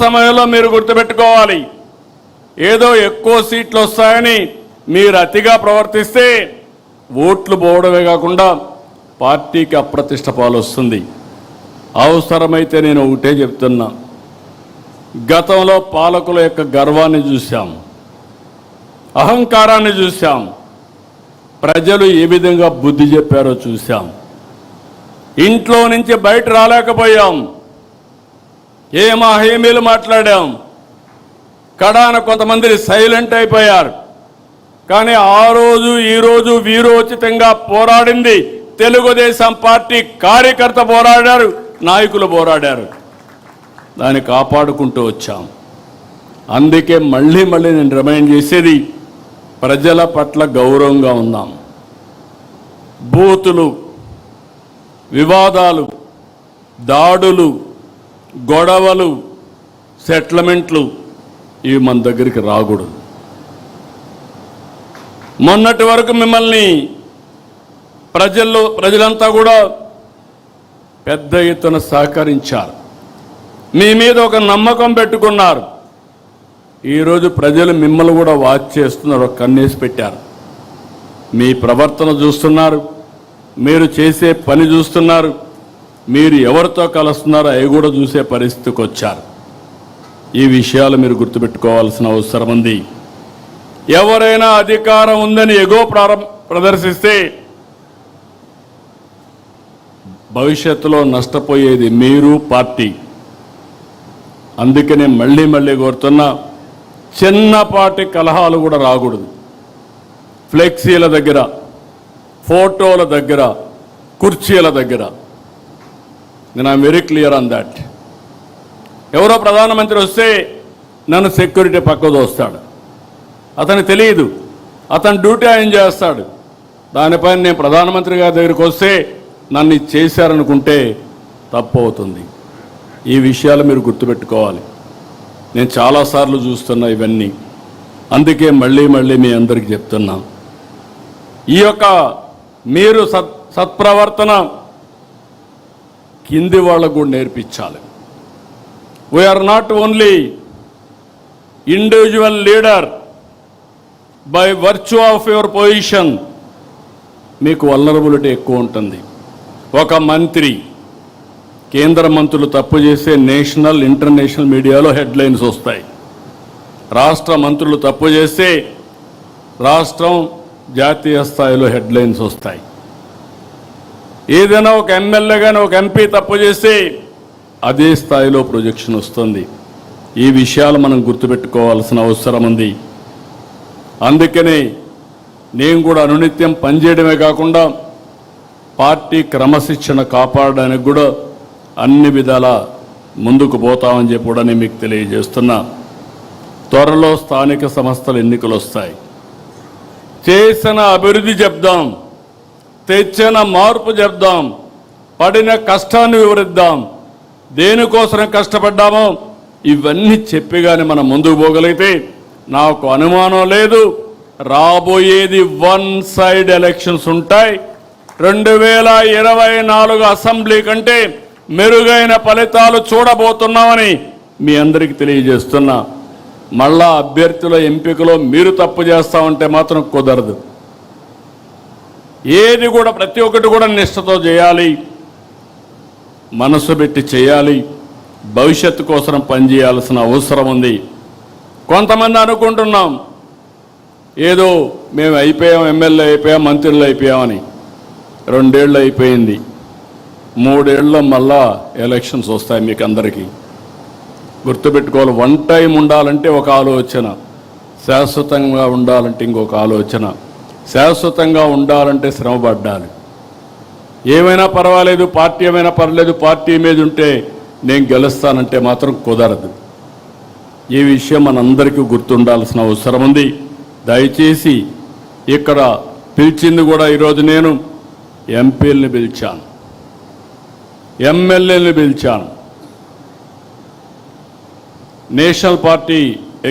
సమయంలో మీరు గుర్తుపెట్టుకోవాలి, ఏదో ఎక్కువ సీట్లు వస్తాయని మీరు అతిగా ప్రవర్తిస్తే ఓట్లు పోవడమే కాకుండా పార్టీకి అప్రతిష్ట పాలొస్తుంది. అవసరమైతే నేను ఒకటే చెప్తున్నా, గతంలో పాలకుల యొక్క గర్వాన్ని చూశాం, అహంకారాన్ని చూశాం, ప్రజలు ఏ విధంగా బుద్ధి చెప్పారో చూశాం. ఇంట్లో నుంచి బయట రాలేకపోయాం, ఏమా హామీలు మాట్లాడాం, కడాన కొంతమంది సైలెంట్ అయిపోయారు. కానీ ఆ రోజు ఈ రోజు వీరోచితంగా పోరాడింది తెలుగుదేశం పార్టీ కార్యకర్త పోరాడారు, నాయకులు పోరాడారు. దాన్ని కాపాడుకుంటూ వచ్చాం. అందుకే మళ్ళీ నేను రిమైండ్ చేసేది, ప్రజల పట్ల గౌరవంగా ఉందాం. బూతులు, వివాదాలు, దాడులు, గొడవలు, సెటిల్మెంట్లు ఇవి మన దగ్గరికి రాకూడదు. మొన్నటి వరకు మిమ్మల్ని ప్రజలంతా కూడా పెద్ద ఎత్తున సహకరించారు, మీ మీద ఒక నమ్మకం పెట్టుకున్నారు. ఈరోజు ప్రజలు మిమ్మల్ని కూడా వాచ్ చేస్తున్నారు, ఒక కన్నేసి పెట్టారు. మీ ప్రవర్తన చూస్తున్నారు, మీరు చేసే పని చూస్తున్నారు, మీరు ఎవరితో కలుస్తున్నారో అవి కూడా చూసే పరిస్థితికి వచ్చారు. ఈ విషయాలు మీరు గుర్తుపెట్టుకోవాల్సిన అవసరం ఉంది. ఎవరైనా అధికారం ఉందని ఎగో ప్రదర్శిస్తే భవిష్యత్తులో నష్టపోయేది మీరు, పార్టీ. అందుకనే మళ్ళీ కోరుతున్నా, చిన్నపాటి కలహాలు కూడా రాకూడదు. ఫ్లెక్సీల దగ్గర, ఫోటోల దగ్గర, కుర్చీల దగ్గర. నేను I'm very clear on that. ఎవరో ప్రధానమంత్రి వస్తే నన్ను సెక్యూరిటీ పక్కకు వస్తాడు, అతనికి తెలియదు, అతను డ్యూటీ ఆయన చేస్తాడు. దానిపైన నేను ప్రధానమంత్రి గారి దగ్గరికి వస్తే నన్ను చేశారనుకుంటే తప్పు అవుతుంది. ఈ విషయాలు మీరు గుర్తుపెట్టుకోవాలి. నేను చాలాసార్లు చూస్తున్నా ఇవన్నీ. అందుకే మళ్ళీ మీ అందరికీ చెప్తున్నా, ఈ యొక్క మీరు సత్ప్రవర్తన కింది వాళ్ళకు కూడా నేర్పించాలి. We are not only individual leader by virtue of your position. మీకు వల్నరబిలిటీ ఎక్కువ ఉంటుంది. ఒక మంత్రి, కేంద్ర మంత్రులు తప్పు చేసే నేషనల్ ఇంటర్నేషనల్ మీడియాలో హెడ్లైన్స్ వస్తాయి. రాష్ట్ర మంత్రులు తప్పు చేస్తే రాష్ట్రం జాతీయ స్థాయిలో హెడ్లైన్స్ వస్తాయి. ఏదైనా ఒక ఎమ్మెల్యే కానీ ఒక ఎంపీ తప్పు చేస్తే అదే స్థాయిలో ప్రొజెక్షన్ వస్తుంది. ఈ విషయాలు మనం గుర్తుపెట్టుకోవాల్సిన అవసరం ఉంది. అందుకనే నేను కూడా అనునిత్యం పనిచేయడమే కాకుండా పార్టీ క్రమశిక్షణ కాపాడడానికి కూడా అన్ని విధాల ముందుకు పోతామని చెప్పి కూడా నేను మీకు తెలియజేస్తున్నా. త్వరలో స్థానిక సంస్థల ఎన్నికలు వస్తాయి. చేసిన అభివృద్ధి చెప్దాం, తెచ్చిన మార్పు చెప్దాం, పడిన కష్టాన్ని వివరిద్దాం, దేనికోసం కష్టపడ్డామో ఇవన్నీ చెప్పిగానే మనం ముందుకు పోగలిగితే నాకు అనుమానం లేదు, రాబోయేది వన్ సైడ్ ఎలక్షన్స్ ఉంటాయి. 2024 అసెంబ్లీ కంటే మెరుగైన ఫలితాలు చూడబోతున్నామని మీ అందరికీ తెలియజేస్తున్నా. మళ్ళా అభ్యర్థుల ఎంపికలో మీరు తప్పు చేస్తామంటే మాత్రం కుదరదు. ఏది కూడా ప్రతి ఒక్కటి కూడా నిష్ఠతో చేయాలి, మనసు పెట్టి చేయాలి, భవిష్యత్తు కోసం పనిచేయాల్సిన అవసరం ఉంది. కొంతమంది అనుకుంటున్నాం ఏదో మేము అయిపోయాం, ఎమ్మెల్యే అయిపోయాం, మంత్రులు అయిపోయామని. 2 ఏళ్ళు అయిపోయింది, 3 ఏళ్ళలో మళ్ళా ఎలక్షన్స్ వస్తాయి. మీకు అందరికీ గుర్తుపెట్టుకోవాలి, వన్ టైం ఉండాలంటే ఒక ఆలోచన, శాశ్వతంగా ఉండాలంటే ఇంకొక ఆలోచన. శాశ్వతంగా ఉండాలంటే శ్రమపడ్డాలి. ఏమైనా పర్వాలేదు, పార్టీ ఏమైనా పర్లేదు, పార్టీ మీద ఉంటే నేను గెలుస్తానంటే మాత్రం కుదరదు. ఈ విషయం మనందరికీ గుర్తుండాల్సిన అవసరం ఉంది. దయచేసి ఇక్కడ పిలిచింది కూడా ఈరోజు నేను ఎంపీలని పిలిచాను, ఎమ్మెల్యేలని పిలిచాను, నేషనల్ పార్టీ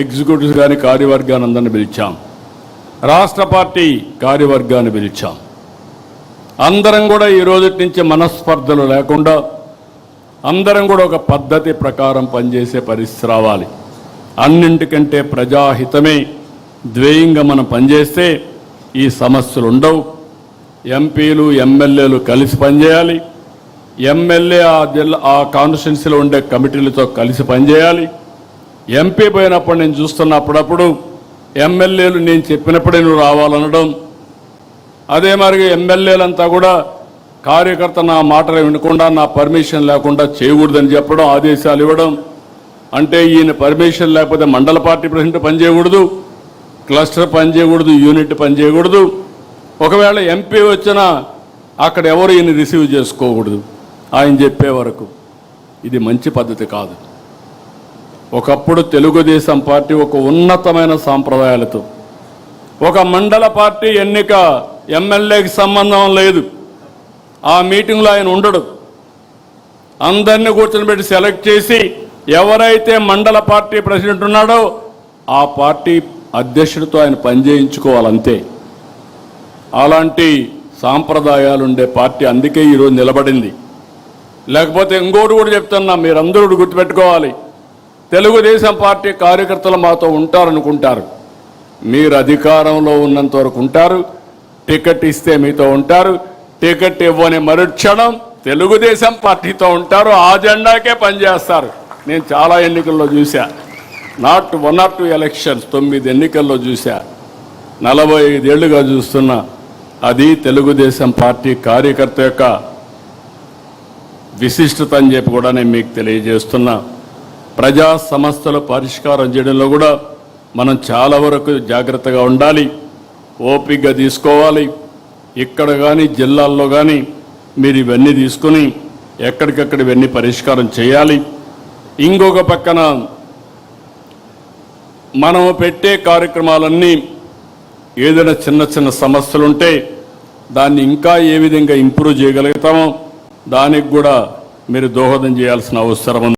ఎగ్జిక్యూటివ్స్ కానీ కార్యవర్గాన్ని అందరిని పిలిచాం, రాష్ట్ర పార్టీ కార్యవర్గాన్ని పిలిచాం. అందరం కూడా ఈ రోజు నుంచి మనస్పర్ధలు లేకుండా అందరం కూడా ఒక పద్ధతి ప్రకారం పనిచేసే పరిస్థితి రావాలి. అన్నింటికంటే ప్రజాహితమే ధ్యేయంగా మనం పనిచేస్తే ఈ సమస్యలు ఉండవు. ఎంపీలు ఎమ్మెల్యేలు కలిసి పనిచేయాలి. ఎమ్మెల్యే ఆ కాన్స్టిట్యున్సీలో ఉండే కమిటీలతో కలిసి పనిచేయాలి. ఎంపీ పోయినప్పుడు నేను చూస్తున్నప్పుడప్పుడు ఎమ్మెల్యేలు నేను చెప్పినప్పుడే నువ్వు రావాలనడం, అదే మరి ఎమ్మెల్యేలంతా కూడా కార్యకర్త నా మాటలు వినకుండా నా పర్మిషన్ లేకుండా చేయకూడదని చెప్పడం, ఆదేశాలు ఇవ్వడం. అంటే ఈయన పర్మిషన్ లేకపోతే మండల పార్టీ ప్రెసిడెంట్ పనిచేయకూడదు, క్లస్టర్ పనిచేయకూడదు, యూనిట్ పనిచేయకూడదు. ఒకవేళ ఎంపీ వచ్చినా అక్కడ ఎవరు ఈయన రిసీవ్ చేసుకోకూడదు ఆయన చెప్పే వరకు. ఇది మంచి పద్ధతి కాదు. ఒకప్పుడు తెలుగుదేశం పార్టీ ఒక ఉన్నతమైన సాంప్రదాయాలతో, ఒక మండల పార్టీ ఎన్నిక ఎమ్మెల్యేకి సంబంధం లేదు, ఆ మీటింగ్లో ఆయన ఉండడు. అందరినీ కూర్చొని పెట్టి సెలెక్ట్ చేసి ఎవరైతే మండల పార్టీ ప్రెసిడెంట్ ఉన్నాడో ఆ పార్టీ అధ్యక్షుడితో ఆయన పనిచేయించుకోవాలంతే. అలాంటి సాంప్రదాయాలు ఉండే పార్టీ అందుకే ఈరోజు నిలబడింది. లేకపోతే ఇంకోటి కూడా చెప్తున్నా, మీరందరూ గుర్తుపెట్టుకోవాలి, తెలుగుదేశం పార్టీ కార్యకర్తలు మాతో ఉంటారనుకుంటారు. మీరు అధికారంలో ఉన్నంత వరకు ఉంటారు, టికెట్ ఇస్తే మీతో ఉంటారు, టికెట్ ఇవ్వని మరుక్షణం తెలుగుదేశం పార్టీతో ఉంటారు, ఆ జెండాకే పనిచేస్తారు. నేను చాలా ఎన్నికల్లో చూసా, నాట్ 1 or 2 ఎలక్షన్స్, 9 ఎన్నికల్లో చూసా, 45 ఏళ్లుగా చూస్తున్నా. అది తెలుగుదేశం పార్టీ కార్యకర్త యొక్క విశిష్టత అని చెప్పి కూడా నేను మీకు తెలియజేస్తున్నా. ప్రజా సమస్యల పరిష్కారం చేయడంలో కూడా మనం చాలా వరకు జాగ్రత్తగా ఉండాలి, ఓపికగా తీసుకోవాలి. ఇక్కడ కానీ జిల్లాల్లో కానీ మీరు ఇవన్నీ తీసుకుని ఎక్కడికక్కడ ఇవన్నీ పరిష్కారం చేయాలి. ఇంకొక పక్కన మనం పెట్టే కార్యక్రమాలన్నీ ఏదైనా చిన్న చిన్న సమస్యలుంటే దాన్ని ఇంకా ఏ విధంగా ఇంప్రూవ్ చేయగలుగుతామో దానికి కూడా మీరు దోహదం చేయాల్సిన అవసరం ఉంది.